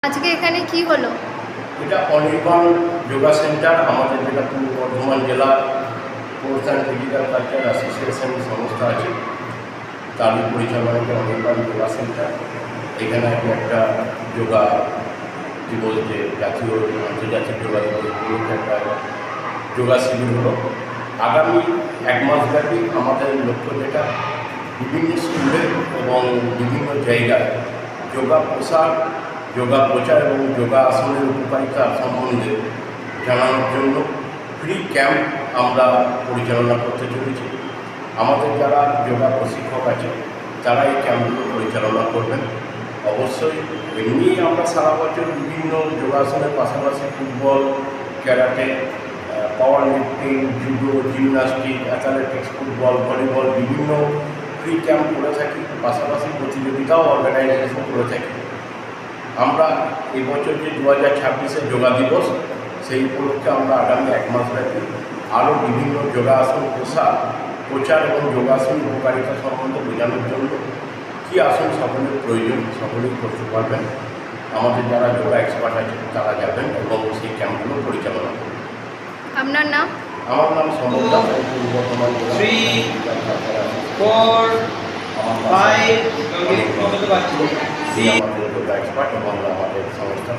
আজকে এখানে কি হলো? এটা অনির্বাণ যোগা সেন্টার, আমাদের যেটা পূর্ব বর্ধমান জেলা sports and physical culture association সংস্থা আছে, তারই পরিচালনায় অনির্বাণ যোগা সেন্টার। এখানে একটা যোগা দিবস, যে জাতীয় আন্তর্জাতিক যোগা দিবস উপলক্ষে একটা যোগা শিবির হলো। আগামী এক মাসব্যাপী আমাদের লক্ষ্য যেটা, বিভিন্ন স্কুলে এবং বিভিন্ন জায়গায় যোগা প্রসার, যোগা প্রচার এবং যোগা আসনের উপকারিতা সম্বন্ধে জানানোর জন্য ফ্রি ক্যাম্প আমরা পরিচালনা করতে চলেছি। আমাদের যারা যোগা প্রশিক্ষক আছে তারা এই ক্যাম্পগুলো পরিচালনা করবেন। অবশ্যই এমনি আমরা সারা বছর বিভিন্ন যোগাসনের পাশাপাশি ফুটবল, ক্যারাটে, পাওয়ার lifting, judo, gymnastic, athletics, football, volleyball বিভিন্ন ফ্রি ক্যাম্প করে থাকি। পাশাপাশি প্রতিযোগিতাও অর্গানাইজেশন করে থাকি। আমরা এই বছর যে 2026-এর যোগা দিবস, সেই উপলক্ষে আমরা আগামী এক মাসব্যাপী আরও বিভিন্ন যোগাসন প্রচার এবং যোগাসন উপকারিতা সম্বন্ধে বোঝানোর জন্য কী আসন সকলের প্রয়োজন সকলেই করতে পারবেন। আমাদের যারা যোগা এক্সপার্ট আছে তারা যাবেন এবং সেই ক্যাম্পগুলো পরিচালনা করবেন। আপনার নাম? আমার নাম সমর দাস, পূর্ব বর্ধমান জেলা। আমাদের যোগা এক্সপার্ট এবং আমাদের সংস্থা।